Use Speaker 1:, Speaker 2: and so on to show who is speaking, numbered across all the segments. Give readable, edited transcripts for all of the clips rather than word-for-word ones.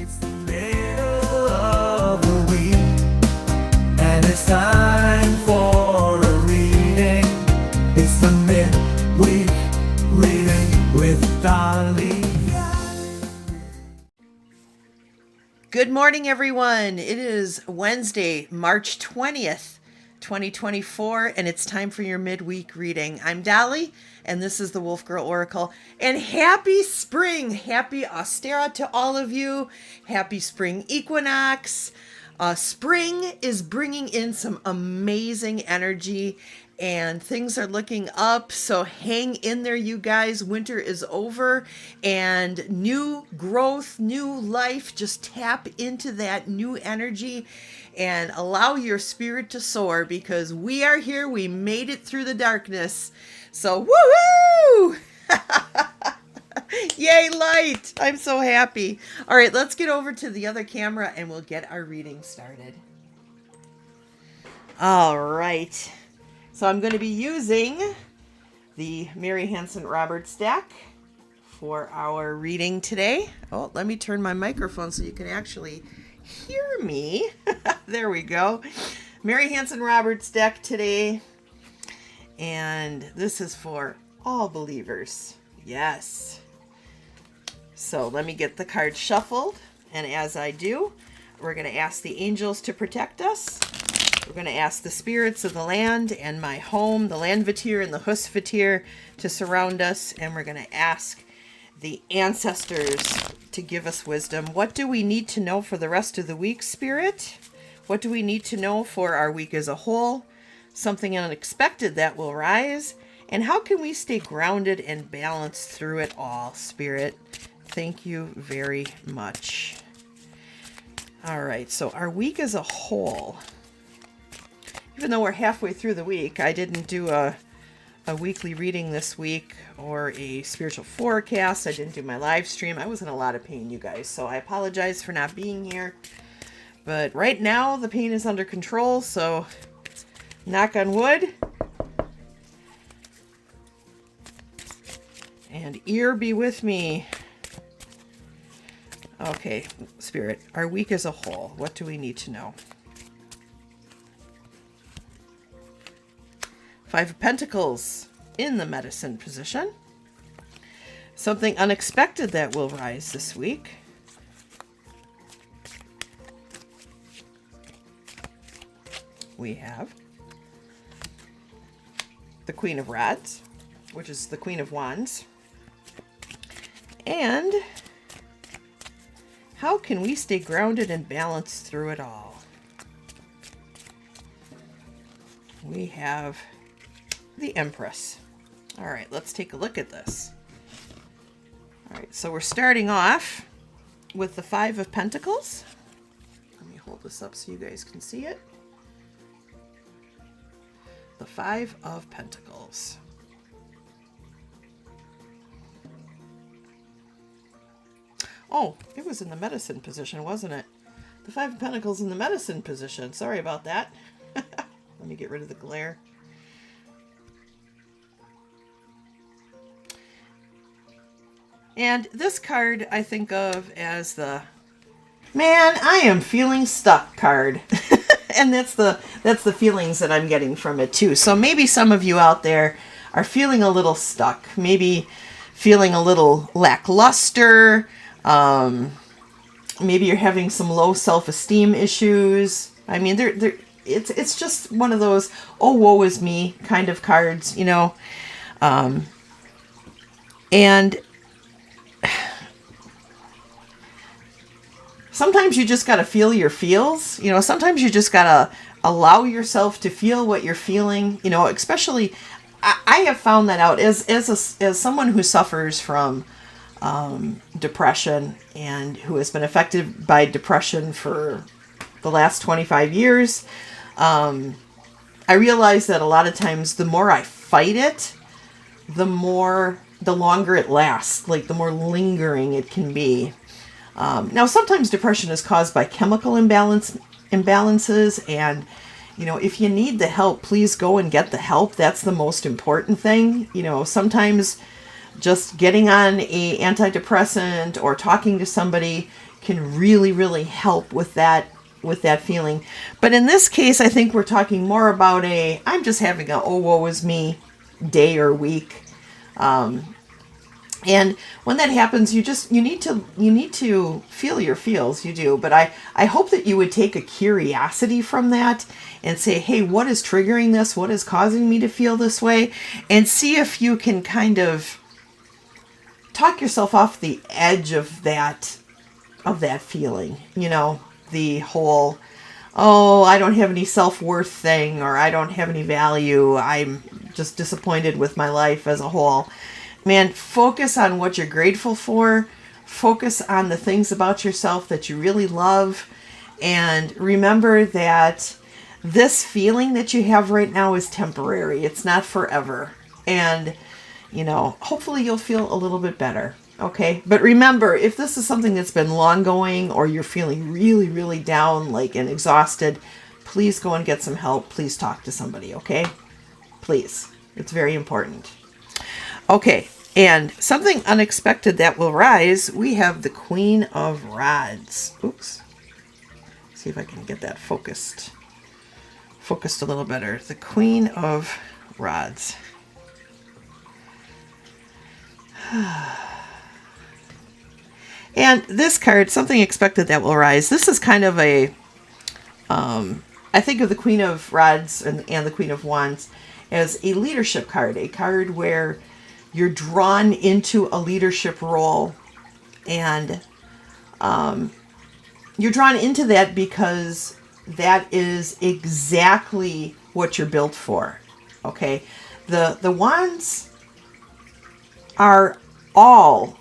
Speaker 1: It's the middle of the week, and it's time for a reading. It's the Midweek reading with Dali.
Speaker 2: Good morning, everyone. It is Wednesday, March 20th, 2024, and it's time for your midweek reading. I'm Dali, and this is the Wolf Girl Oracle. And happy spring! Happy Ostera to all of you. Happy spring equinox. Spring is bringing in some amazing energy, and things are looking up, so hang in there, you guys. Winter is over, and new growth, new life. Just tap into that new energy and allow your spirit to soar, because we are here. We made it through the darkness. So woohoo! Yay, light! I'm so happy. All right, let's get over to the other camera and we'll get our reading started. All right. So I'm going to be using the Mary Hanson Roberts deck for our reading today. Oh, let me turn my microphone so you can actually hear me. There we go. Mary Hanson Roberts deck today. And this is for all believers. Yes. So let me get the cards shuffled. And as I do, we're going to ask the angels to protect us. We're going to ask the spirits of the land and my home, the Landvatir and the Husvatir, to surround us. And we're going to ask the ancestors to give us wisdom. What do we need to know for the rest of the week, Spirit? What do we need to know for our week as a whole? Something unexpected that will rise. And how can we stay grounded and balanced through it all, Spirit? Thank you very much. All right, so our week as a whole. Even though we're halfway through the week, I didn't do a weekly reading this week or a spiritual forecast. I didn't do my live stream. I was in a lot of pain, you guys, so I apologize for not being here. But right now, the pain is under control, so knock on wood. And ear be with me. Okay, Spirit, our week as a whole, what do we need to know? Five of Pentacles in the medicine position. Something unexpected that will rise this week. We have the Queen of Rods, which is the Queen of Wands. And how can we stay grounded and balanced through it all? We have the Empress. All right, let's take a look at this. All right, so we're starting off with the Five of Pentacles. Let me hold this up so you guys can see it. The Five of Pentacles. Oh, it was in the medicine position, wasn't it? The Five of Pentacles in the medicine position. Sorry about that. Let me get rid of the glare. And this card I think of as the man, I am feeling stuck card. And that's the feelings that I'm getting from it too. So maybe some of you out there are feeling a little stuck, maybe feeling a little lackluster. Maybe you're having some low self-esteem issues. I mean, it's just one of those, oh, woe is me kind of cards, you know. And sometimes you just got to feel your feels, you know. Sometimes you just got to allow yourself to feel what you're feeling, you know. Especially, I have found that out as someone who suffers from depression and who has been affected by depression for the last 25 years. I realize that a lot of times the more I fight it, the longer it lasts, like the more lingering it can be. Now, sometimes depression is caused by chemical imbalances, and, you know, if you need the help, please go and get the help. That's the most important thing. You know, sometimes just getting on a antidepressant or talking to somebody can really, really help with that feeling. But in this case, I think we're talking more about I'm just having a oh woe is me day or week. And when that happens, you need to feel your feels, you do. But I hope that you would take a curiosity from that and say, hey, what is triggering this? What is causing me to feel this way? And see if you can kind of talk yourself off the edge of that feeling. The whole, oh, I don't have any self-worth thing, or I don't have any value. I'm just disappointed with my life as a whole. Man, focus on what you're grateful for. Focus on the things about yourself that you really love. And remember that this feeling that you have right now is temporary. It's not forever. And, hopefully you'll feel a little bit better. Okay? But remember, if this is something that's been long going, or you're feeling really, really down, and exhausted, please go and get some help. Please talk to somebody, okay? Please. It's very important. Okay, and something unexpected that will rise, we have the Queen of Rods. Oops. See if I can get that focused a little better. The Queen of Rods. And this card, something expected that will rise. This is kind of I think of the Queen of Rods and the Queen of Wands as a leadership card, a card where you're drawn into a leadership role, and you're drawn into that because that is exactly what you're built for. Okay, the wands are all,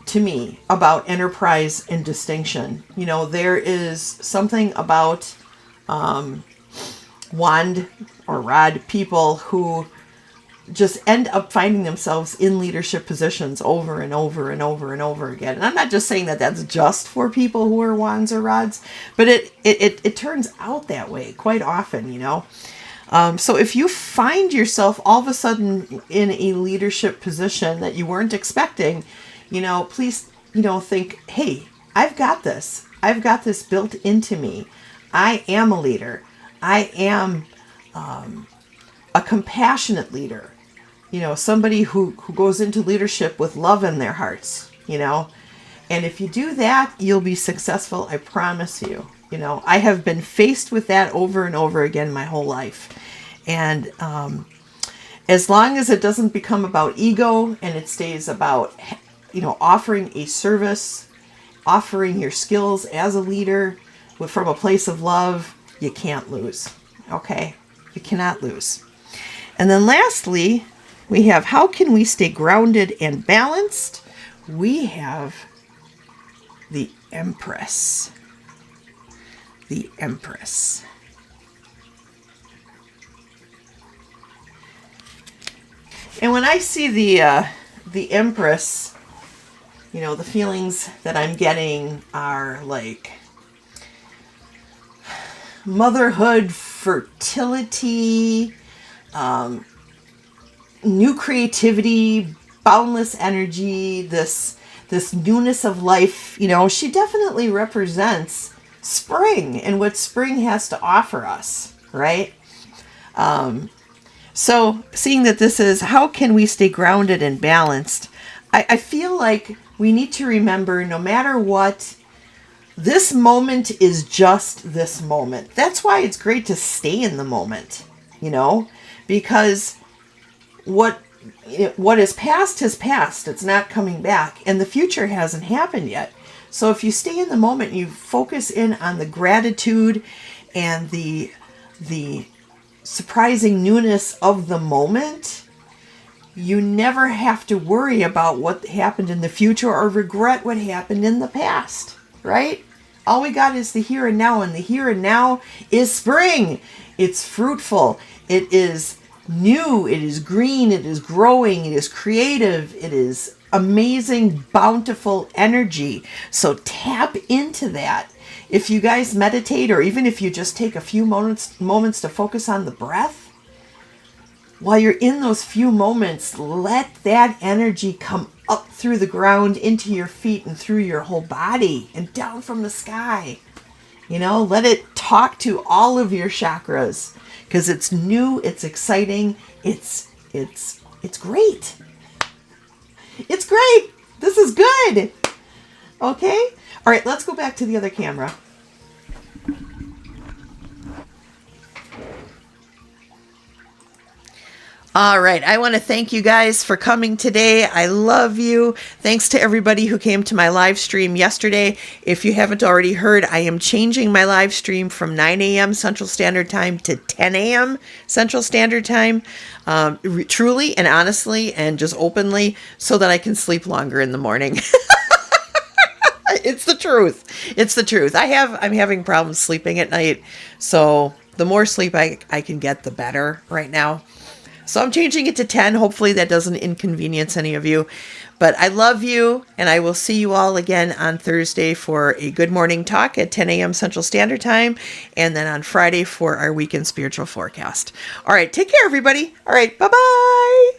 Speaker 2: to me, about enterprise and distinction. There is something about wand or rod people who just end up finding themselves in leadership positions over and over and over and over again. And I'm not just saying that that's just for people who are wands or rods, but it turns out that way quite often, So if you find yourself all of a sudden in a leadership position that you weren't expecting, please, think, hey, I've got this. I've got this built into me. I am a leader. I am a compassionate leader. Somebody who goes into leadership with love in their hearts, And if you do that, you'll be successful, I promise you. I have been faced with that over and over again my whole life. And as long as it doesn't become about ego and it stays about, offering a service, offering your skills as a leader from a place of love, you can't lose. Okay? You cannot lose. And then lastly, we have, how can we stay grounded and balanced? We have the Empress. The Empress. And when I see the Empress, the feelings that I'm getting are like motherhood, fertility, new creativity, boundless energy, this newness of life. She definitely represents spring and what spring has to offer us, right? So seeing that this is, how can we stay grounded and balanced? I feel like we need to remember, no matter what, this moment is just this moment. That's why it's great to stay in the moment, because what is past has passed. It's not coming back, and the future hasn't happened yet. So if you stay in the moment, you focus in on the gratitude and the surprising newness of the moment, you never have to worry about what happened in the future or regret what happened in the past, right? All we got is the here and now, and the here and now is spring. It's fruitful. It is new. It is green. It is growing. It is creative. It is amazing, bountiful energy. So tap into that. If you guys meditate, or even if you just take a few moments to focus on the breath, while you're in those few moments, let that energy come up through the ground into your feet and through your whole body and down from the sky. Let it talk to all of your chakras because it's new, it's exciting, it's great. It's great. This is good. Okay? All right, let's go back to the other camera. All right. I want to thank you guys for coming today. I love you. Thanks to everybody who came to my live stream yesterday. If you haven't already heard, I am changing my live stream from 9 a.m. Central Standard Time to 10 a.m. Central Standard Time. Truly and honestly and just openly so that I can sleep longer in the morning. It's the truth. It's the truth. I'm having problems sleeping at night. So the more sleep I can get, the better right now. So I'm changing it to 10. Hopefully that doesn't inconvenience any of you. But I love you, and I will see you all again on Thursday for a Good Morning Talk at 10 a.m. Central Standard Time, and then on Friday for our Weekend Spiritual Forecast. All right, take care, everybody. All right, bye-bye.